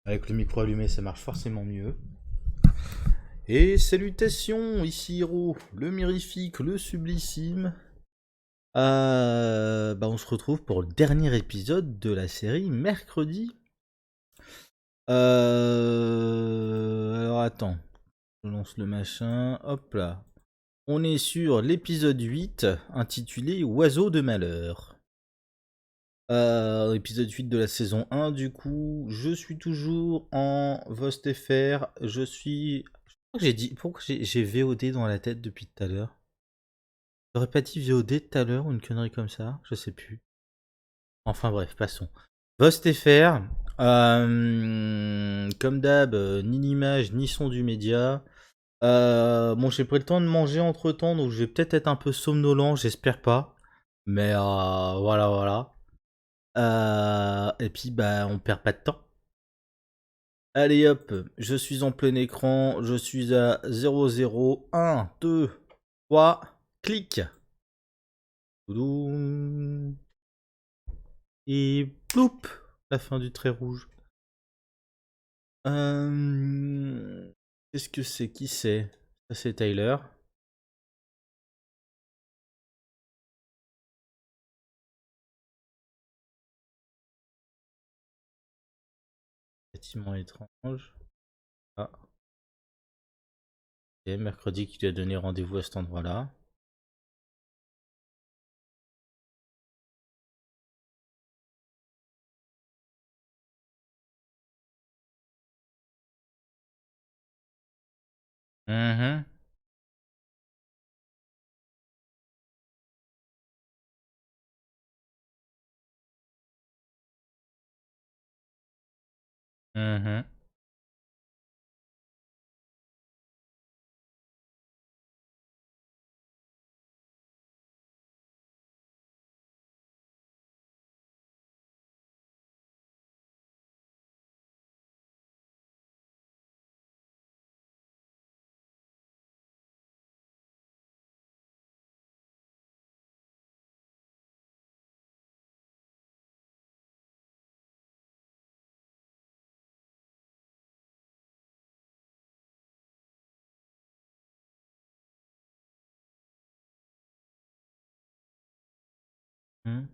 Avec le micro allumé, ça marche forcément mieux. Et salutations, ici Hiro, le mirifique, le sublissime. On se retrouve pour le dernier épisode de la série mercredi. Alors attends, je lance le machin, hop là. On est sur l'épisode 8, intitulé Oiseau de malheur. Épisode 8 de la saison 1, du coup, je suis toujours en VostFR, je suis... Pourquoi j'ai VOD dans la tête depuis tout à l'heure? J'aurais pas dit VOD tout à l'heure ou une connerie comme ça? Je sais plus. Enfin bref, passons. VostFR, comme d'hab, ni l'image ni son du média. Bon, j'ai pris le temps de manger entre temps, donc je vais peut-être être un peu somnolent, j'espère pas. Mais voilà, voilà. Et puis, bah, on perd pas de temps. Allez hop, je suis en plein écran, je suis à 0, 0, 1, 2, 3, clic. Toudoum. Et ploup, la fin du trait rouge. Qu'est-ce que c'est? Qui c'est? Ça c'est Tyler. Bâtiment étrange. Ah, ok, mercredi qui lui a donné rendez-vous à cet endroit-là. Mhm, mhm, mhm,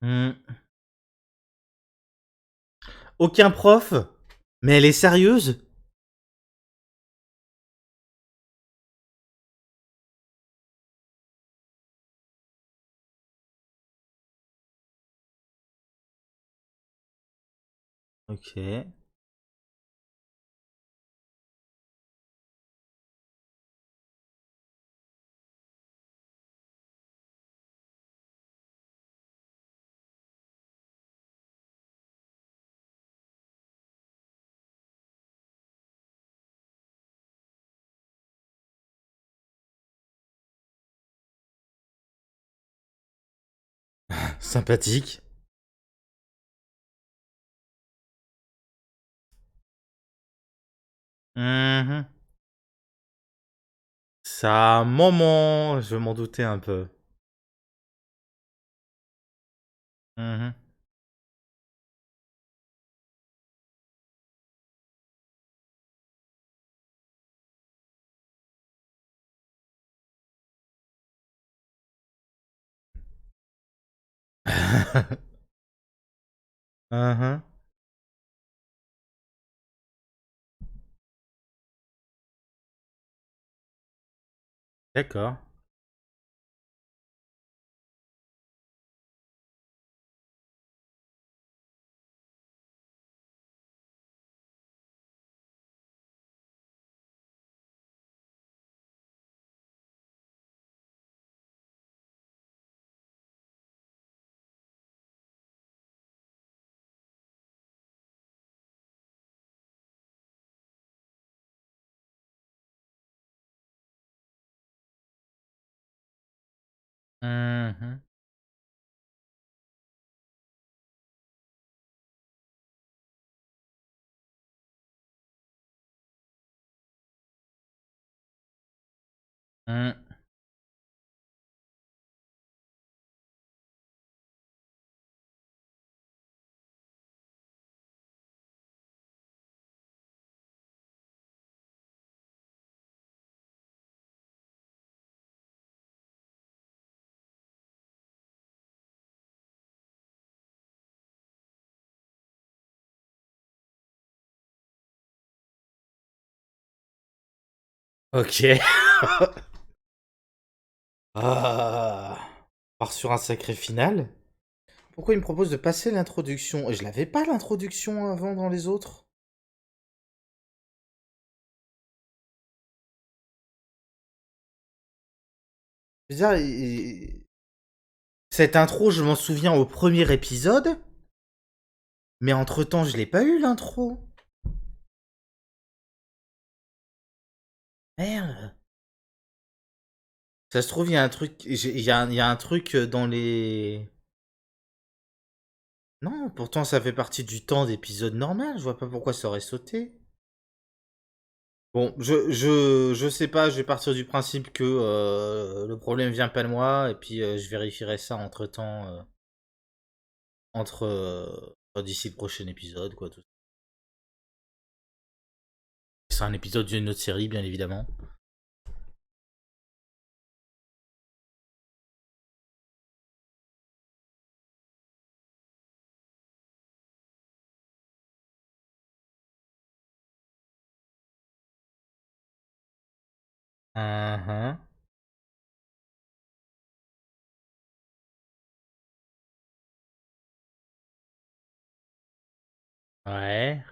mhm. Aucun prof? Mais elle est sérieuse? Ok. Sympathique. Mhm. Ça a un moment, je m'en doutais un peu. Mhm. Mhm. D'accord. Mhm. Mm. Ok. Ah. On part sur un sacré final. Pourquoi il me propose de passer l'introduction? Je l'avais pas l'introduction avant dans les autres. Je veux dire, cette intro, je m'en souviens au premier épisode, mais entre-temps, je l'ai pas eu l'intro. Merde. Ça se trouve, il y a un truc, il y a un truc dans les... Non, pourtant ça fait partie du temps d'épisode normal, je vois pas pourquoi ça aurait sauté. Bon, je sais pas, je vais partir du principe que le problème vient pas de moi, et puis je vérifierai ça entre-temps, d'ici le prochain épisode, quoi. Tout. C'est un épisode d'une autre série, bien évidemment. Mhm. Ouais,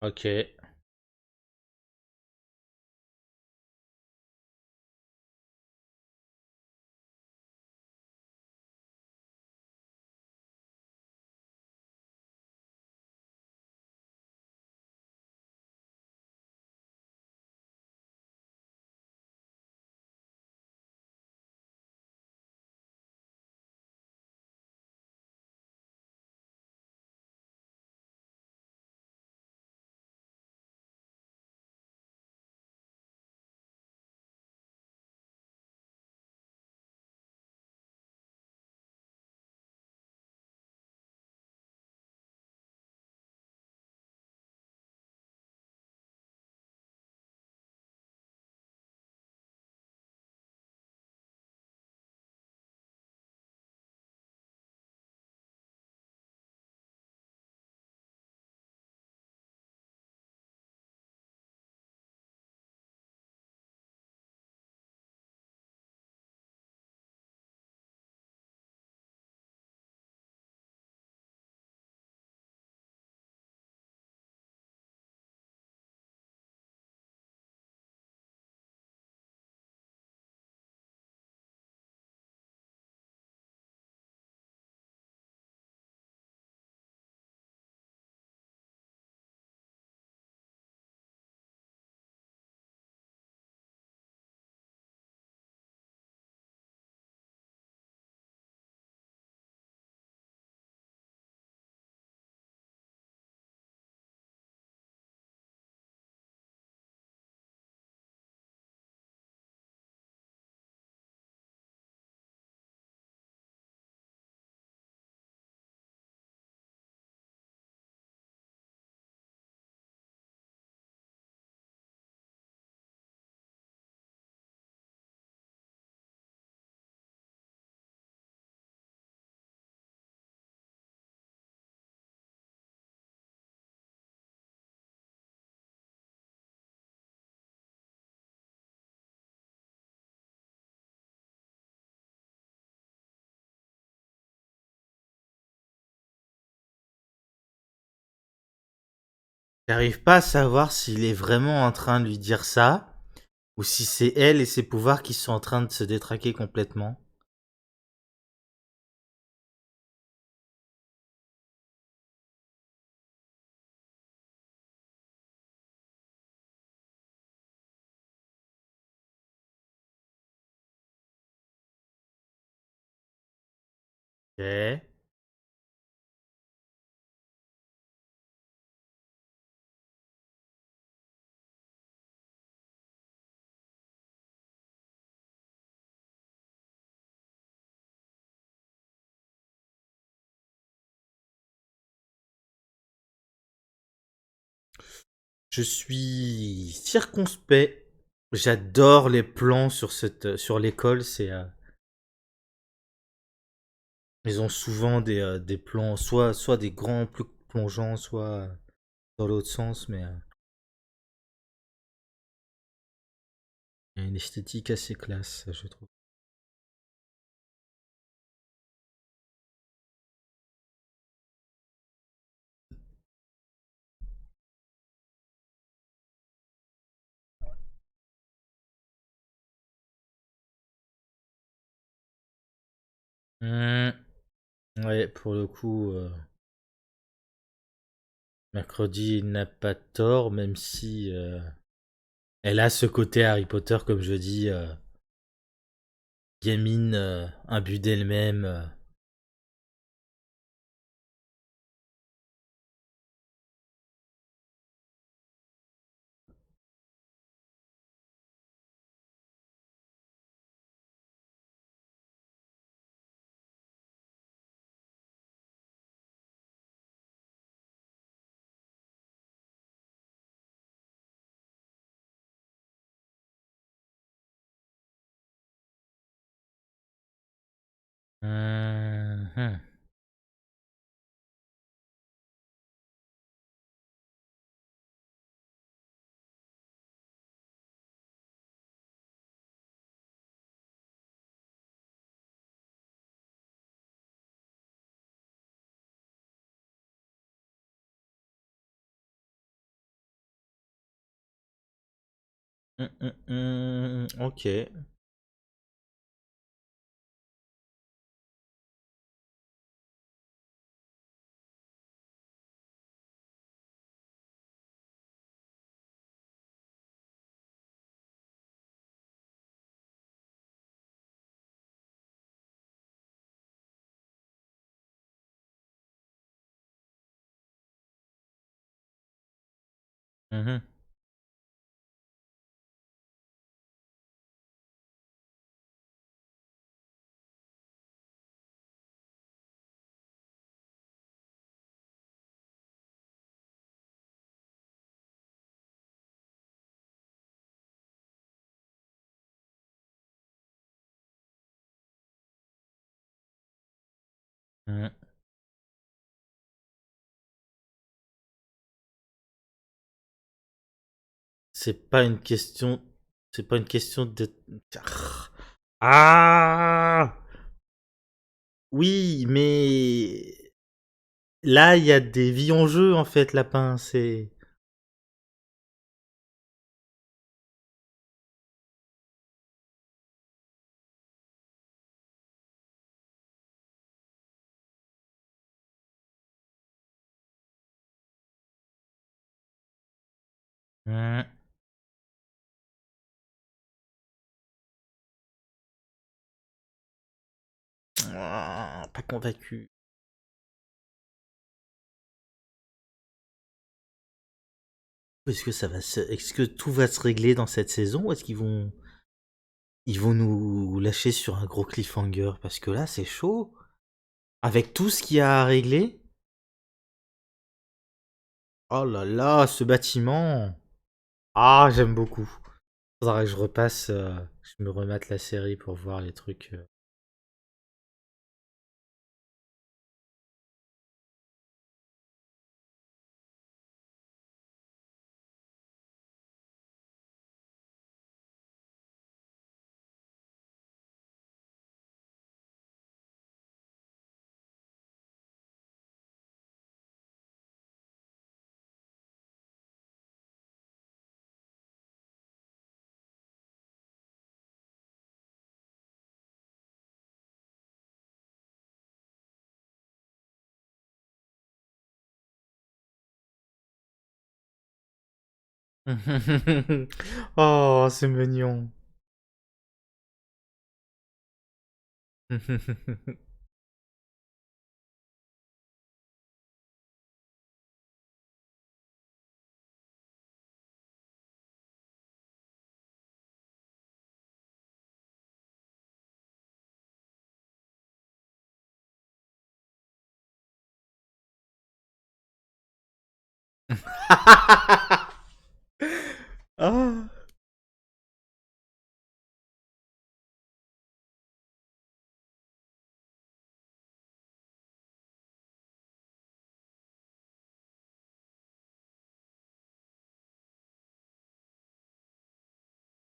ok, j'arrive pas à savoir s'il est vraiment en train de lui dire ça, ou si c'est elle et ses pouvoirs qui sont en train de se détraquer complètement. Je suis circonspect. J'adore les plans sur sur l'école. Ils ont souvent des plans, soit des grands plus plongeants, soit dans l'autre sens, mais il y a une esthétique assez classe, je trouve. Hmm, ouais, pour le coup, mercredi il n'a pas tort, même si elle a ce côté Harry Potter, comme je dis, gamine, imbue d'elle-même. Mhm. Ok. Mhm. Mhm. C'est pas une question. C'est pas une question de. Ah. Oui, mais là, il y a des vies en jeu en fait, lapin. C'est. Hmm. Ah, pas convaincu. Est-ce que est-ce que tout va se régler dans cette saison ou est-ce ils vont nous lâcher sur un gros cliffhanger parce que là c'est chaud avec tout ce qu'il y a à régler. Oh là là, ce bâtiment. Ah, j'aime beaucoup. Faudrait que je repasse, je me remette la série pour voir les trucs. Oh, c'est mignon. Ah.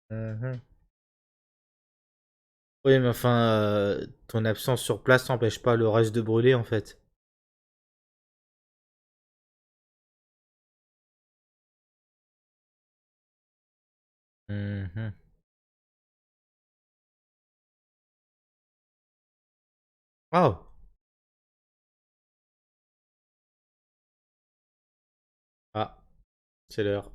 Mhm. Oui, mais enfin, ton absence sur place n'empêche pas le reste de brûler en fait. Mhm. Oh, ah, c'est l'heure.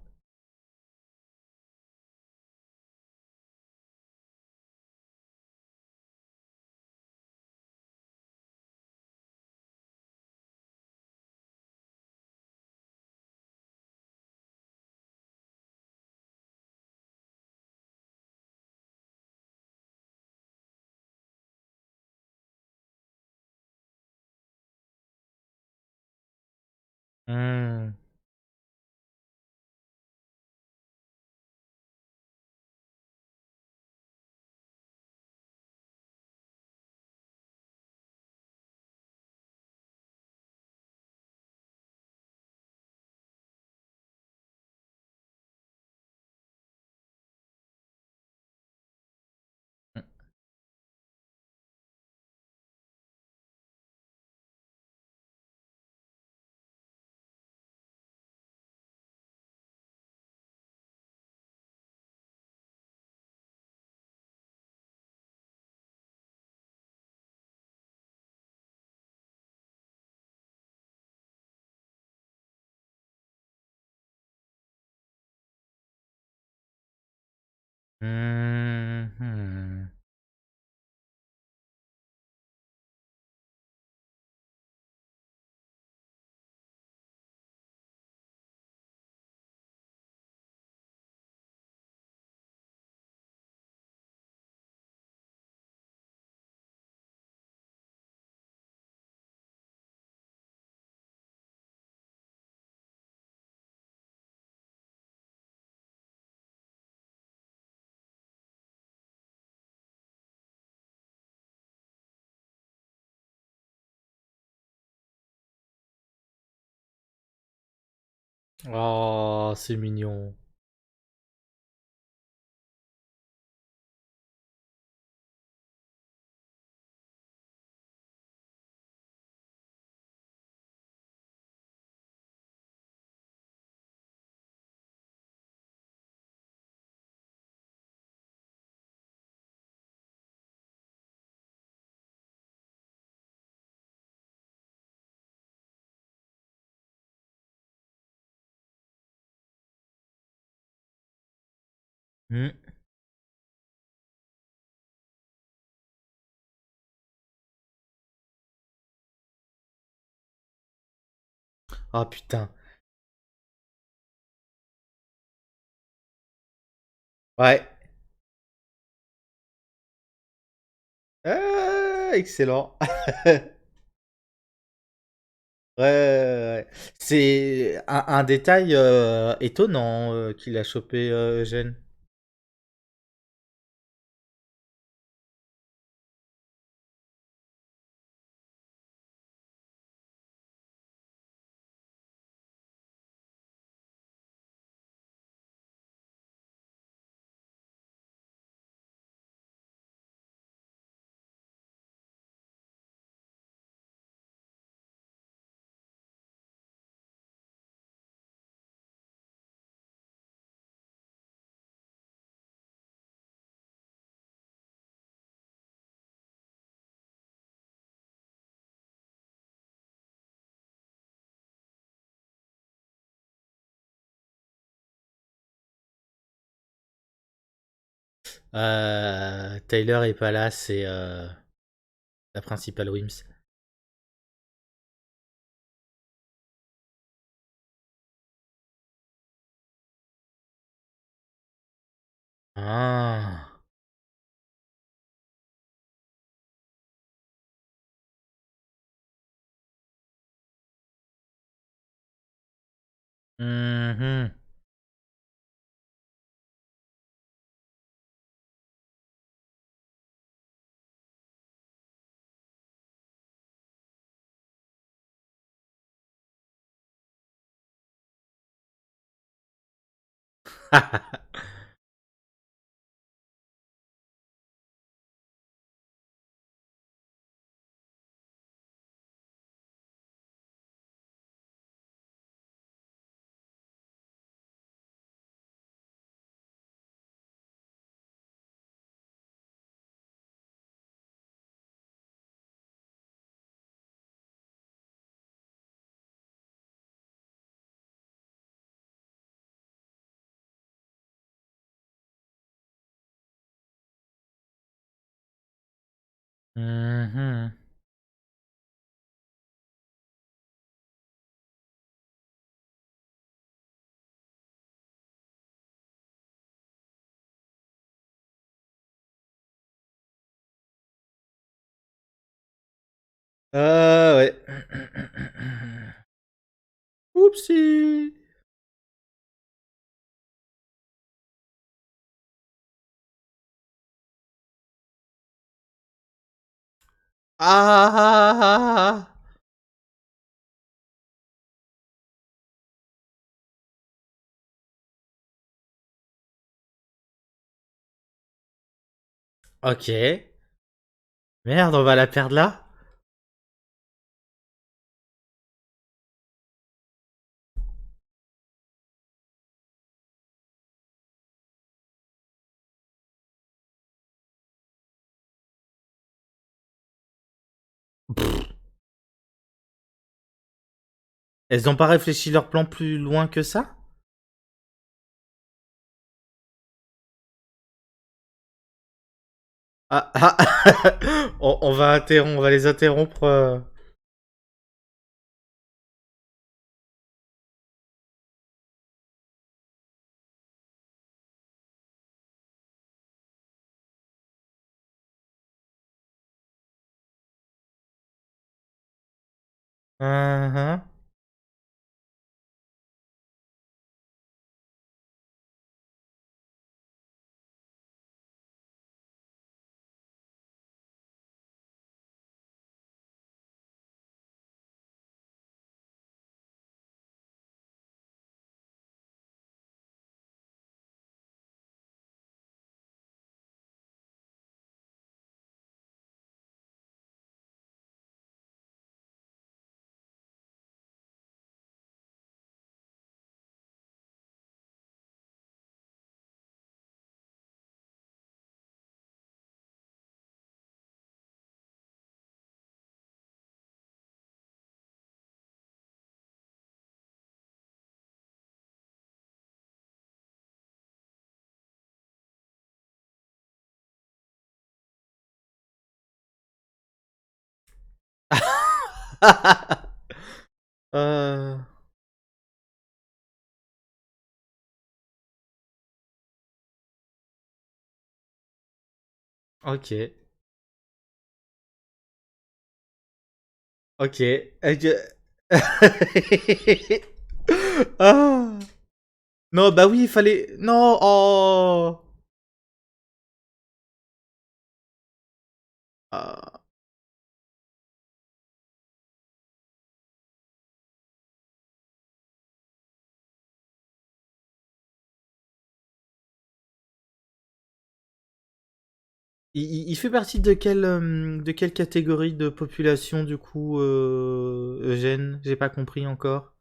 Hmm. Mhm. Oh, c'est mignon. Hmm. Ah putain. Ouais. Excellent. Ouais, ouais, ouais. C'est un détail étonnant qu'il a chopé Eugène. Tyler est pas là, c'est la principale Wims. Ah. Mhm. Mhm. Ouais. Oupsie. Ah. Ok. Merde, on va la perdre là. Elles ont pas réfléchi leur plan plus loin que ça? Ah, ah. On va les interrompre. Mhm. Euh, ok. Ok. Ah. Non, bah oui, il fallait. Non, oh. Ah. Il fait partie de quelle catégorie de population, du coup, Eugène? J'ai pas compris encore.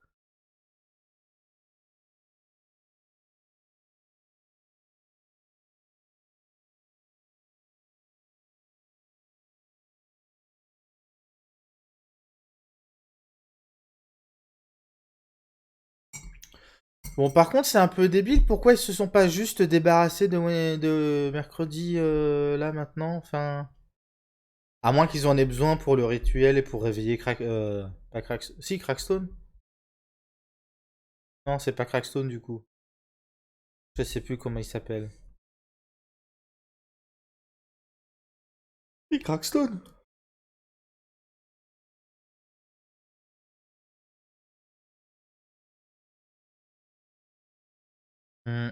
Bon, par contre, c'est un peu débile. Pourquoi ils se sont pas juste débarrassés de mercredi, là, maintenant? Enfin. À moins qu'ils en aient besoin pour le rituel et pour réveiller pas Si, Crackstone? Non, c'est pas Crackstone, du coup. Je sais plus comment il s'appelle. Oui, Crackstone. Hmm.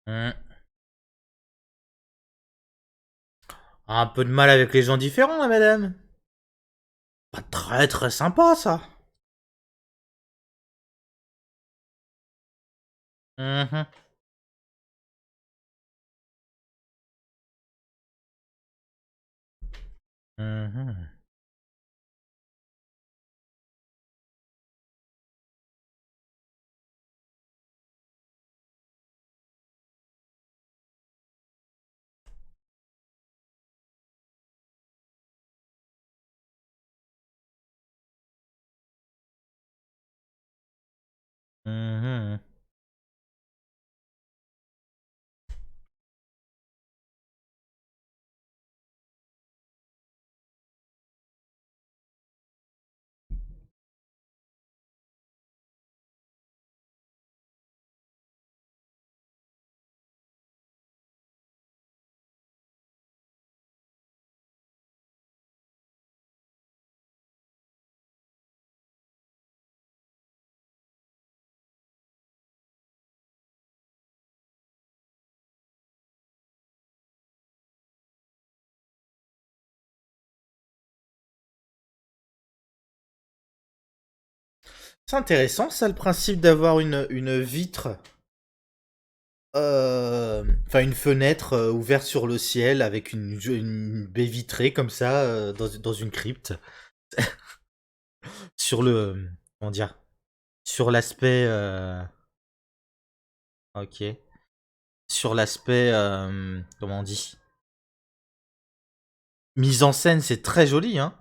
Hmm. Un peu de mal avec les gens différents, là, madame. Pas très très sympa, ça. Mhm. Mhm. Mhm. C'est intéressant, ça, le principe d'avoir une vitre. Enfin, une fenêtre ouverte sur le ciel avec une baie vitrée comme ça dans une crypte. Sur le. Comment dire? Sur l'aspect. Ok. Sur l'aspect. Comment on dit? Mise en scène, c'est très joli, hein.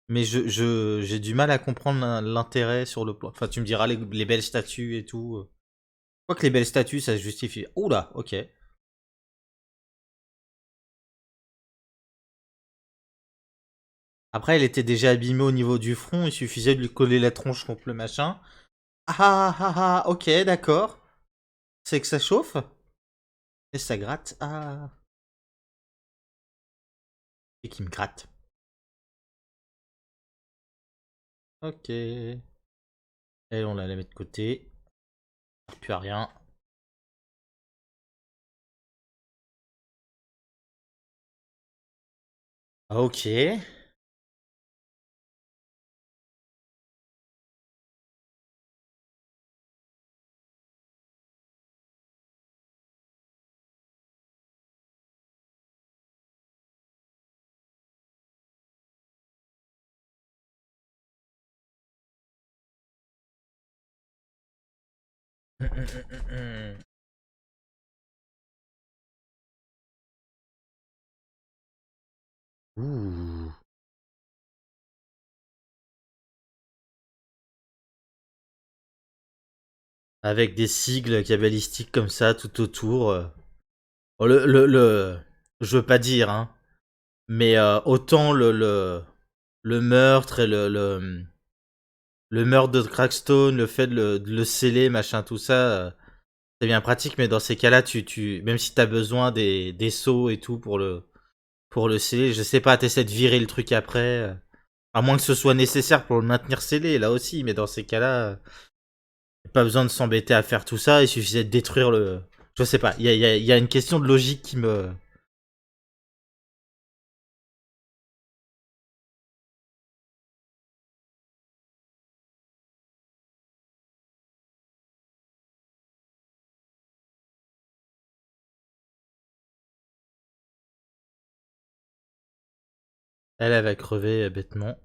Mais j'ai du mal à comprendre l'intérêt sur le plan. Enfin, tu me diras les belles statues et tout. Je crois que les belles statues, ça se justifie. Oula, ok. Après, elle était déjà abîmée au niveau du front, il suffisait de lui coller la tronche contre le machin. Ah ah ah, ah, ok, d'accord. C'est que ça chauffe et ça gratte. Ah. Et qui me gratte. Ok. Et on la met de côté. Plus à rien. Ok. Ouh. Avec des sigles cabalistiques comme ça tout autour. Oh, je veux pas dire, hein. Mais autant le meurtre et le meurtre de Crackstone, le fait de le sceller, machin, tout ça, c'est bien pratique. Mais dans ces cas-là, même si t'as besoin des sceaux et tout pour le sceller, je sais pas, t'essaies de virer le truc après. À moins que ce soit nécessaire pour le maintenir scellé, là aussi. Mais dans ces cas-là, pas besoin de s'embêter à faire tout ça. Il suffisait de détruire le. Je sais pas, il y a une question de logique qui me. Elle va crever bêtement.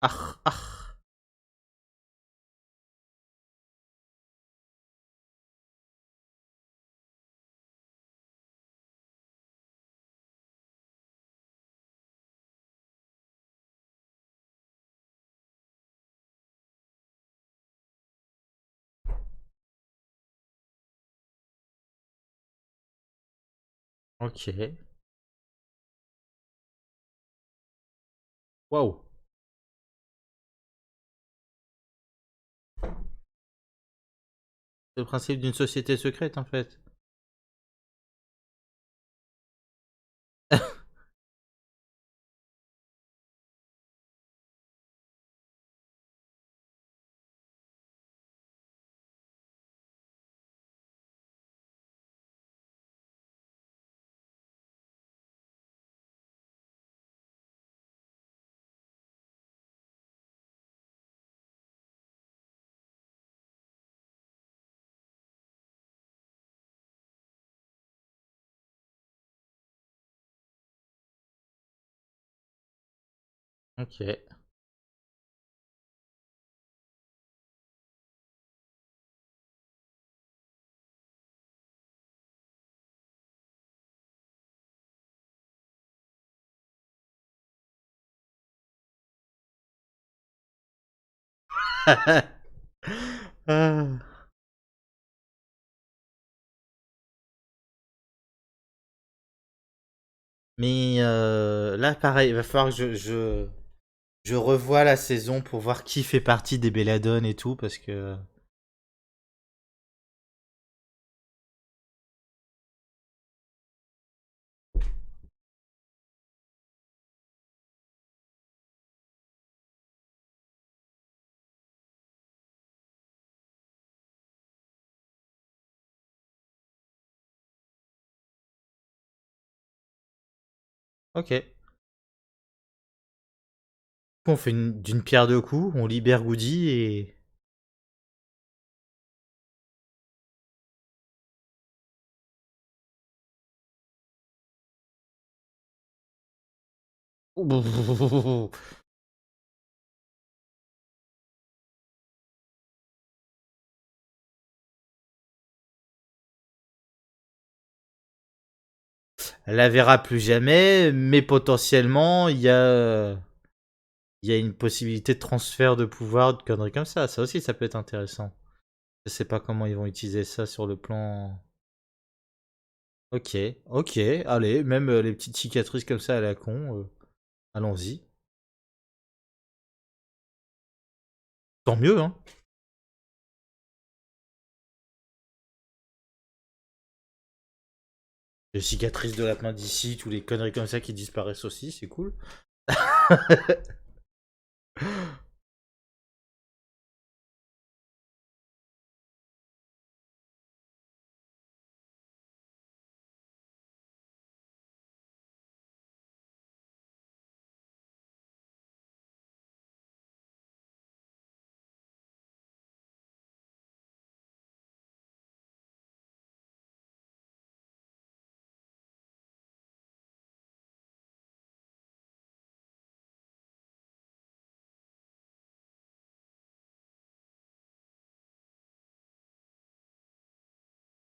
Ah, ah. Ok. Waouh. C'est le principe d'une société secrète en fait. Ok. Ah. Mais là, pareil, il va falloir que je revoie la saison pour voir qui fait partie des Belladone et tout, parce que... Ok. On fait d'une pierre deux coups, on libère Goody et... Elle la verra plus jamais, mais potentiellement, il y a une possibilité de transfert de pouvoir, de conneries comme ça. Ça aussi, ça peut être intéressant. Je sais pas comment ils vont utiliser ça sur le plan... Ok, ok, allez, même les petites cicatrices comme ça à la con, allons-y. Tant mieux, hein. Les cicatrices de l'appendicite ou les conneries comme ça qui disparaissent aussi, c'est cool.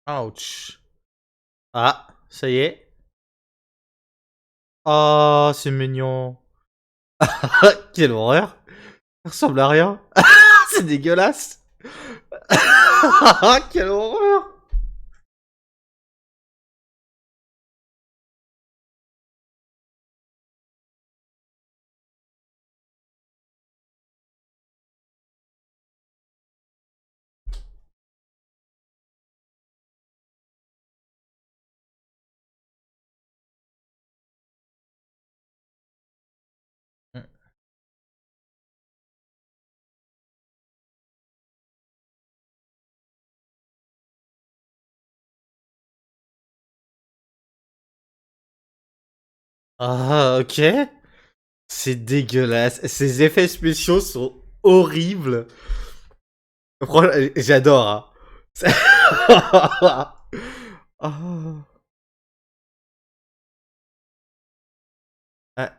Ouch. Ah, ça y est. Oh, c'est mignon. Quelle horreur. Ça ressemble à rien. C'est dégueulasse. Quelle horreur. Ah, ok. C'est dégueulasse. Ces effets spéciaux sont horribles. J'adore, hein. Oh. Ah,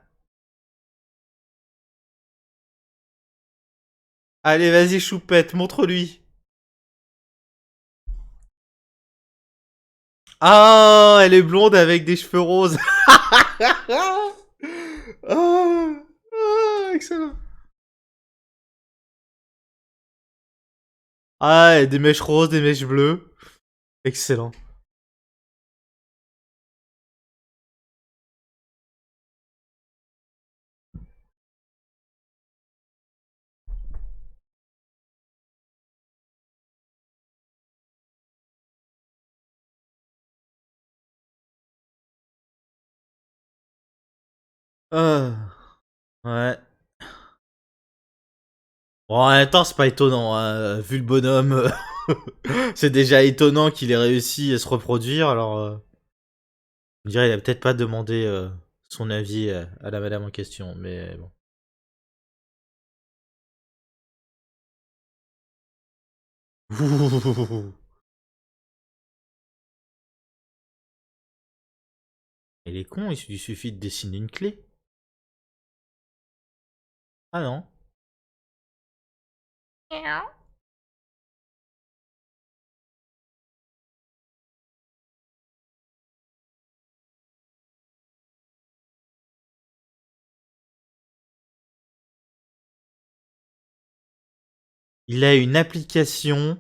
Allez, vas-y, choupette, montre-lui. Ah, elle est blonde avec des cheveux roses. ah, excellent. Ah, et des mèches roses, des mèches bleues. Excellent. Ah, ouais. Bon, en même temps, c'est pas étonnant, hein. Vu le bonhomme, c'est déjà étonnant qu'il ait réussi à se reproduire, alors je dirais il a peut-être pas demandé son avis à la madame en question, mais bon. Il est con, il lui suffit de dessiner une clé. Ah non. Il a une application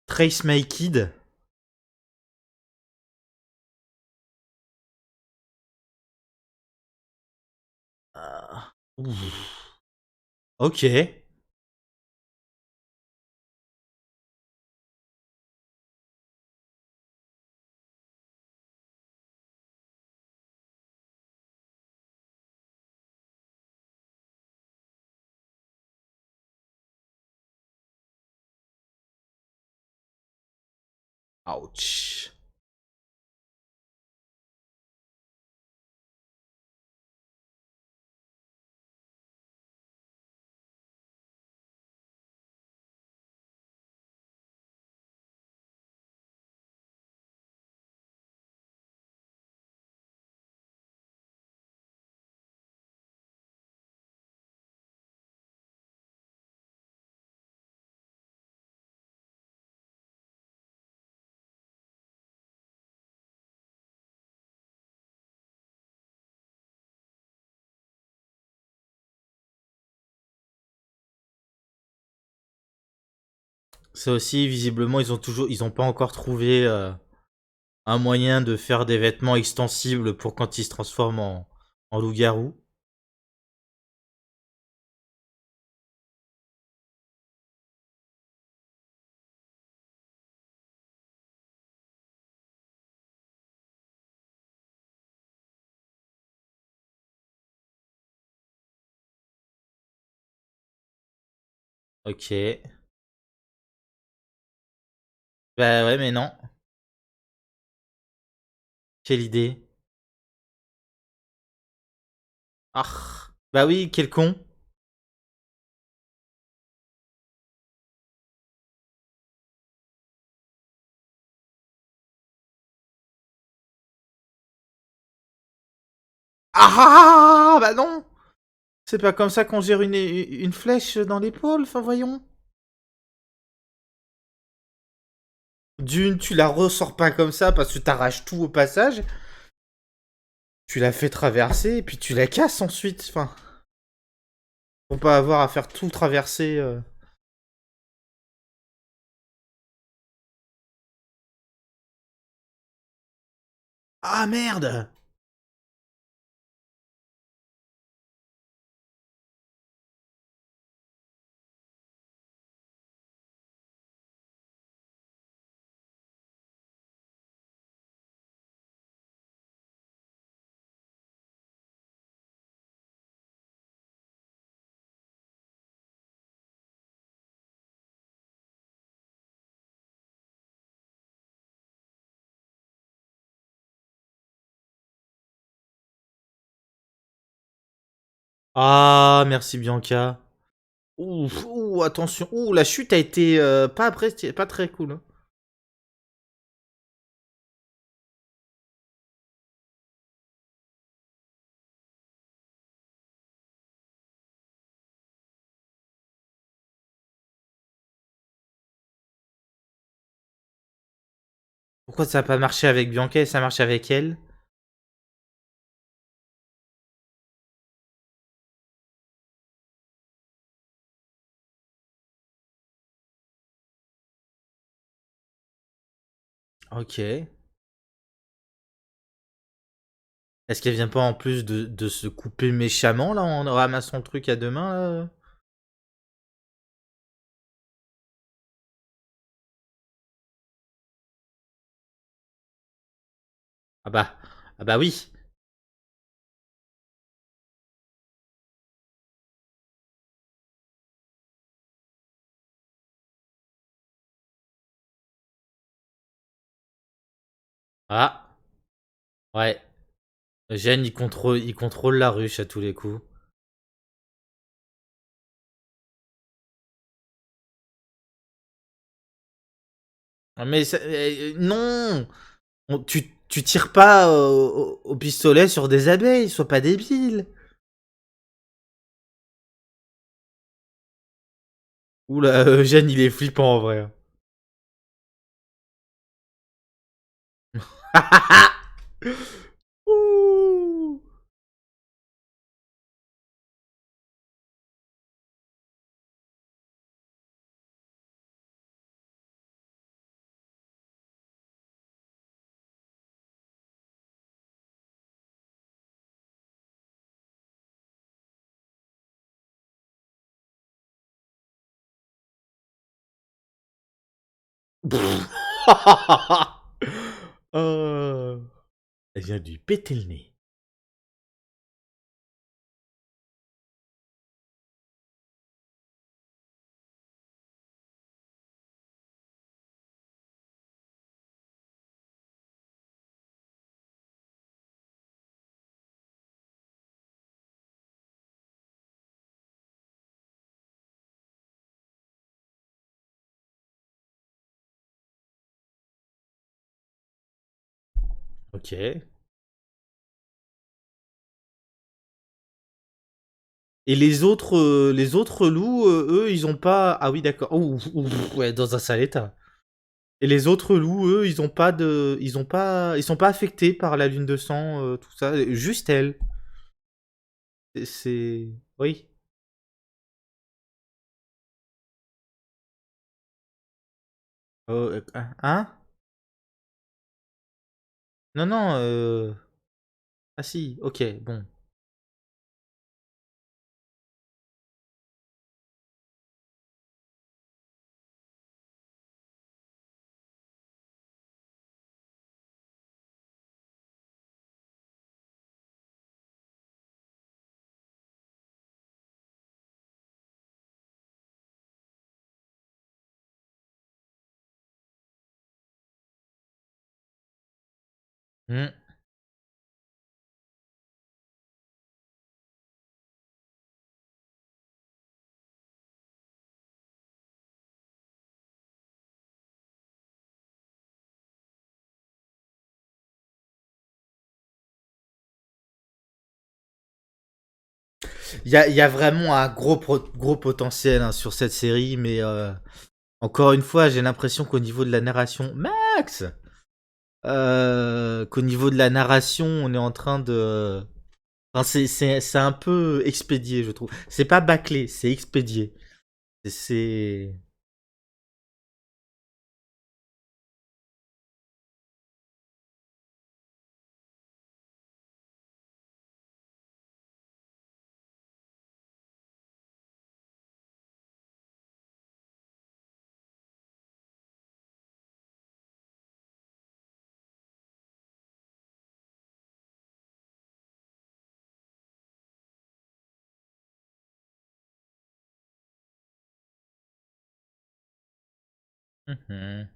Trace My Kid. Ah, ouf. Ok. Ouch. Ça aussi, visiblement, ils ont pas encore trouvé un moyen de faire des vêtements extensibles pour quand ils se transforment en loup-garou. Ok. Bah ouais, mais non. Quelle idée. Ah. Bah oui, quel con. Ah, bah non. C'est pas comme ça qu'on gère une flèche dans l'épaule, enfin voyons. D'une, tu la ressors pas comme ça parce que t'arraches tout au passage. Tu la fais traverser et puis tu la casses ensuite. Enfin, pour pas avoir à faire tout traverser. Ah merde. Ah, merci Bianca. Ouh, ouh, attention. Ouh, la chute a été pas très cool, hein. Pourquoi ça a pas marché avec Bianca et ça marche avec elle? OK. Est-ce qu'elle vient pas en plus de se couper méchamment là en ramassant le truc à 2 mains là? Ah bah ah bah oui. Ah, ouais. Eugène il contrôle la ruche à tous les coups. Ah mais non! Tu tires pas au pistolet sur des abeilles, sois pas débile! Ouh là, Eugène il est flippant en vrai, hein. Ouh! Oh. Elle vient de lui péter le nez. OK. Et les autres loups, eux, ils ont pas. Ah oui, d'accord. Ouh, ouh, ouais, dans un sale état. Et les autres loups, eux, ils ont pas de. Ils ont pas. Ils sont pas affectés par la lune de sang, tout ça. Juste elle. C'est. Oui. Hein? Non, non. Ah si, ok, bon. Hmm. Il y a vraiment un gros potentiel hein, sur cette série, mais encore une fois, j'ai l'impression qu'au niveau de la narration. Max! Qu'au niveau de la narration, on est en train de. Enfin, c'est un peu expédié, je trouve. C'est pas bâclé, c'est expédié. C'est. Mhm.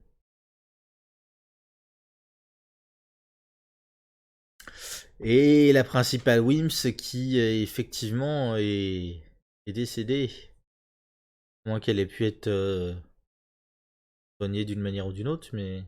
Et la principale Wims qui, effectivement, est décédée. À moins qu'elle ait pu être soignée d'une manière ou d'une autre, mais.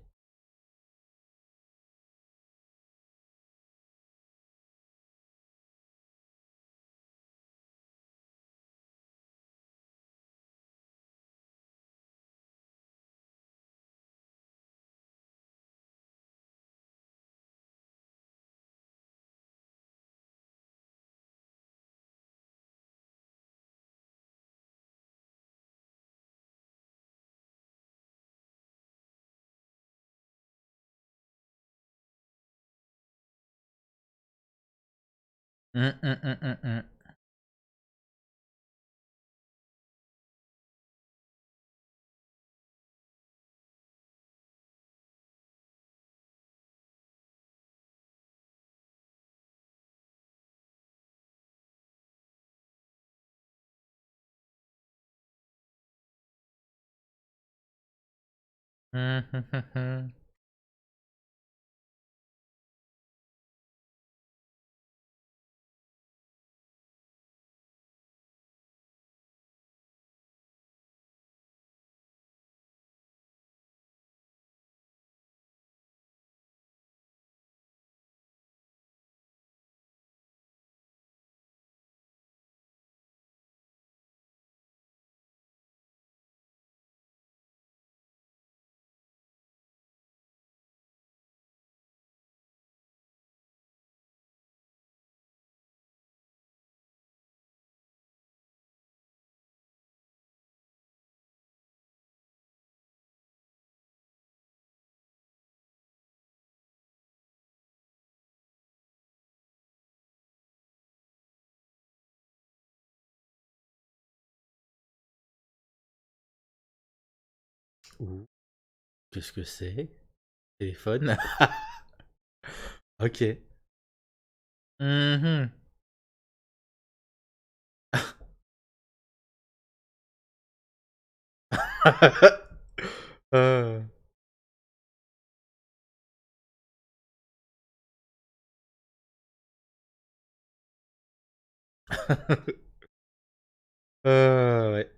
Hum, hum, hum, hum, hum. Hum, hum, hum, hum. Ouh, qu'est-ce que c'est? Téléphone? Ok. Mhm. Euh. Ouais.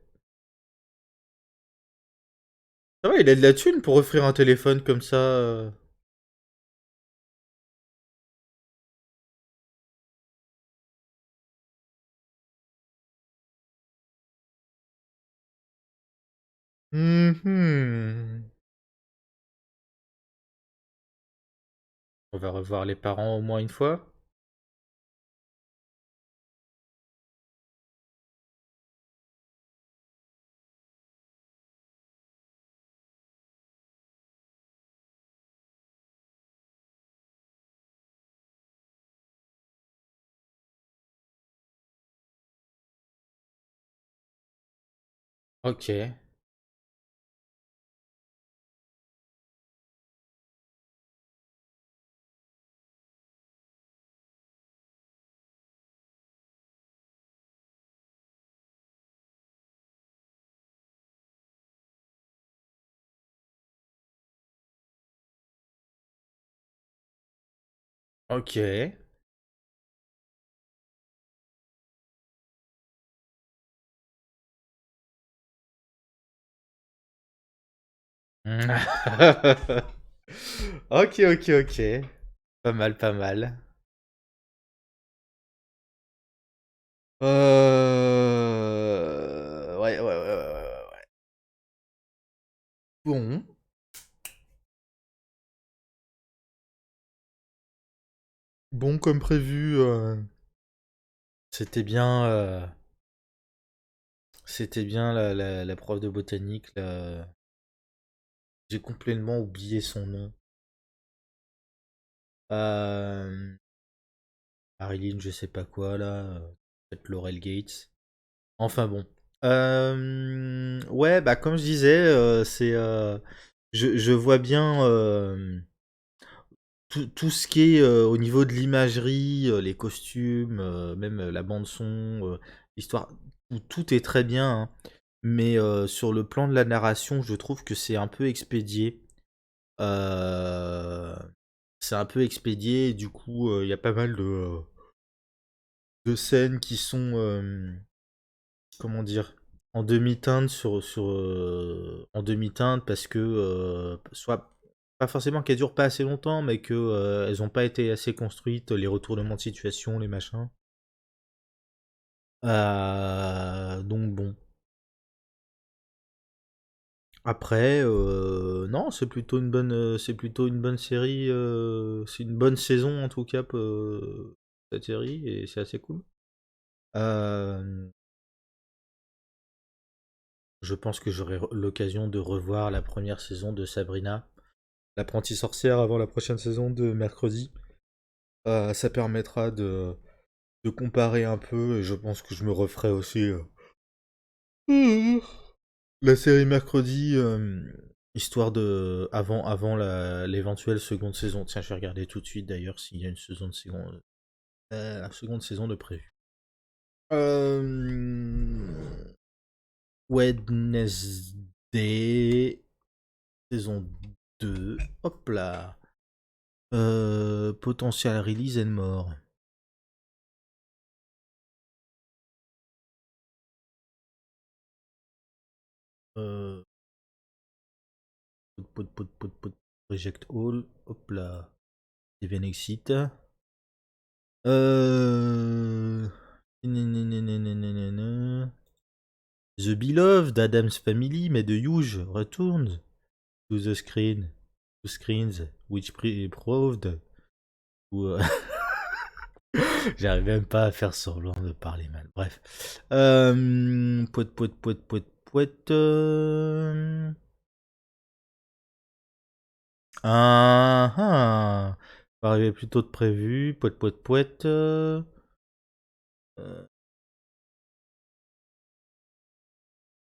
Ça va, il a de la thune pour offrir un téléphone comme ça. Mhm. On va revoir les parents au moins une fois. Ok. Ok. Ok, ok, ok. Pas mal, pas mal. Ouais, ouais, ouais, ouais, ouais. Bon. Bon, comme prévu, c'était bien, c'était bien la prof de botanique, là. J'ai complètement oublié son nom. Euh, Marilyn, je sais pas quoi, là. Peut-être Laurel Gates. Enfin bon. Ouais, bah comme je disais, je vois bien tout ce qui est au niveau de l'imagerie, les costumes, même la bande son, l'histoire, tout est très bien, hein. Mais sur le plan de la narration, je trouve que c'est un peu expédié. Euh, c'est un peu expédié, et du coup, il y a pas mal de scènes qui sont, comment dire, en demi-teinte en demi-teinte parce que soit pas forcément qu'elles durent pas assez longtemps, mais que elles ont pas été assez construites, les retournements de situation, les machins. Donc bon. Après, non, c'est plutôt une bonne série, c'est une bonne saison en tout cas, cette série, et c'est assez cool. Euh, je pense que j'aurai l'occasion de revoir la première saison de Sabrina, l'apprentie sorcière, avant la prochaine saison de mercredi. Ça permettra de comparer un peu, et je pense que je me referai aussi la série mercredi, histoire de avant l'éventuelle seconde saison. Tiens, je vais regarder tout de suite d'ailleurs s'il y a une seconde saison de prévu. Wednesday, saison 2. Hop là. Potential release and more. Euh, Project All. Hop là. Even Exit. Euh... The Beloved, Adam's Family, mais de Huge returns to the screen. To screens, which proved. J'arrive même pas à faire semblant de parler mal. Bref. Poète, poète, poète, poète, poète. Ah ah. Ça va arriver plus tôt que prévu. Poète, poète, poète.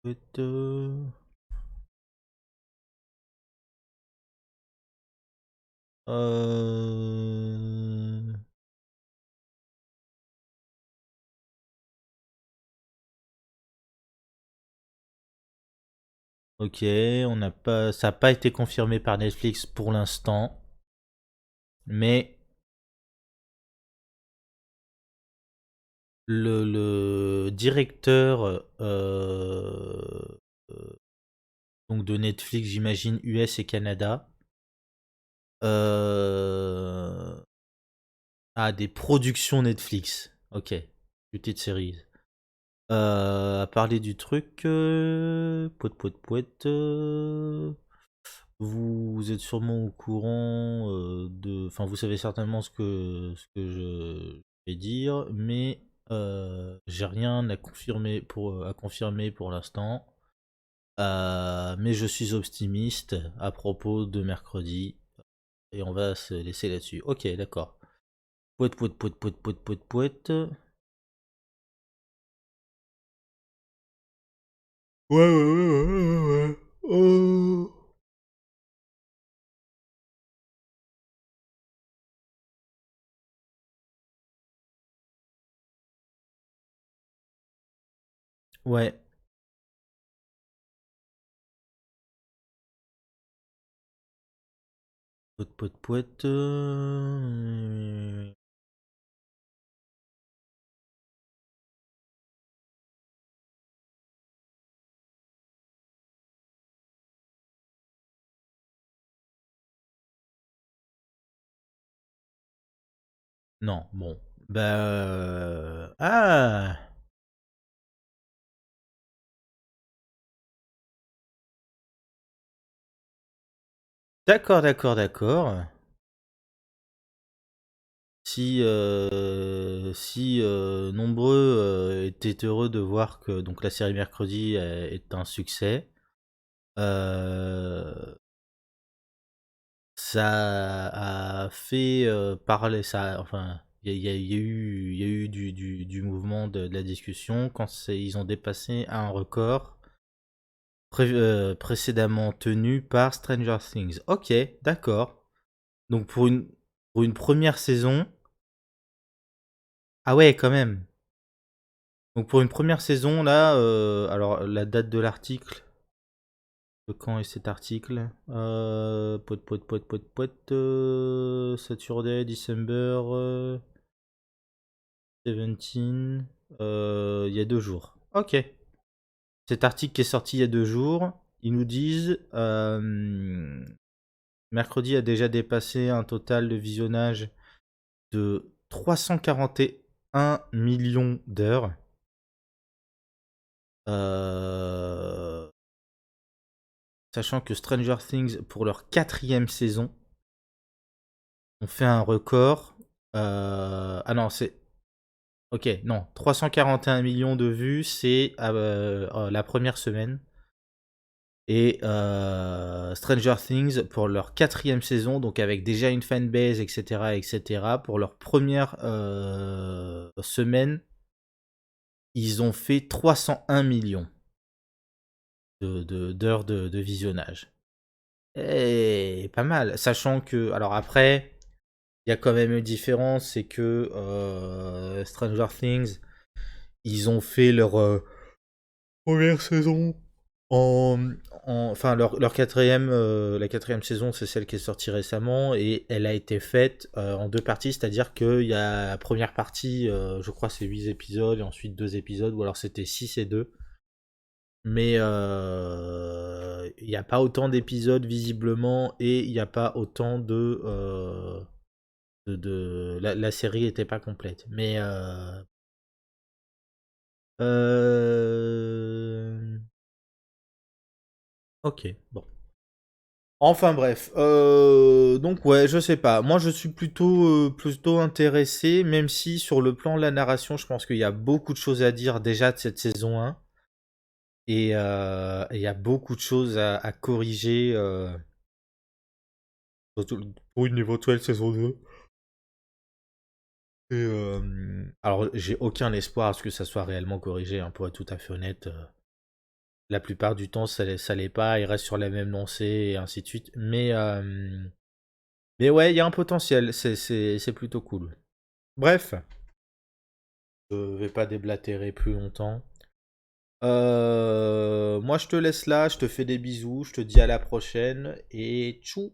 Poète. Euh... Ok, on n'a pas, ça n'a pas été confirmé par Netflix pour l'instant, mais le directeur donc de Netflix, j'imagine US et Canada, euh, a des productions Netflix. Ok, petite série. A parlé du truc, poète poète poète. Vous êtes sûrement au courant de, enfin vous savez certainement ce que je vais dire, mais j'ai rien à confirmer pour l'instant. Mais je suis optimiste à propos de mercredi et on va se laisser là-dessus. Ok, d'accord. Poète poète poète poète poète poète poète. Ouais ouais ouais ouais ouais. Oh. Ouais. Poète poète poète. Non, bon. Bah. Ah! D'accord, d'accord, d'accord. Si nombreux étaient heureux de voir que donc la série mercredi est un succès, euh, ça a fait parler ça. Enfin, il y a eu du mouvement de la discussion quand ils ont dépassé un record précédemment tenu par Stranger Things. Ok, d'accord. Donc pour une première saison, ah ouais, quand même. Donc pour une première saison, là, alors la date de l'article, de quand est cet article Saturday, December 17, il y a 2 jours. Ok. Cet article qui est sorti il y a 2 jours, ils nous disent mercredi a déjà dépassé un total de visionnage de 341 millions d'heures. Euh, Sachant que Stranger Things, pour leur 4e saison, ont fait un record. Ah non, c'est. Ok, non. 341 millions de vues, c'est la première semaine. Et Stranger Things pour leur 4e saison, donc avec déjà une fanbase, etc., etc. Pour leur première semaine, ils ont fait 301 millions d'heures de visionnage. Et pas mal, sachant que, alors après, il y a quand même une différence, c'est que Stranger Things, ils ont fait leur première saison en, enfin leur quatrième, la 4e saison, c'est celle qui est sortie récemment et elle a été faite en 2 parties, c'est-à-dire qu'il y a la première partie, je crois c'est 8 épisodes et ensuite 2 épisodes, ou alors c'était 6 et 2. Mais il n'y a pas autant d'épisodes visiblement et il n'y a pas autant la série était pas complète. Mais euh, ok, bon. Enfin bref, donc ouais, je sais pas. Moi, je suis plutôt intéressé, même si sur le plan de la narration, je pense qu'il y a beaucoup de choses à dire déjà de cette saison 1. Et il y a beaucoup de choses à corriger pour une niveau 12 saison 2. Et, alors, j'ai aucun espoir à ce que ça soit réellement corrigé, hein, pour être tout à fait honnête. La plupart du temps, ça l'est pas, il reste sur la même lancée et ainsi de suite. Mais ouais, il y a un potentiel, c'est plutôt cool. Bref, je vais pas déblatérer plus longtemps. Moi, je te laisse là, je te fais des bisous, je te dis à la prochaine et tchou.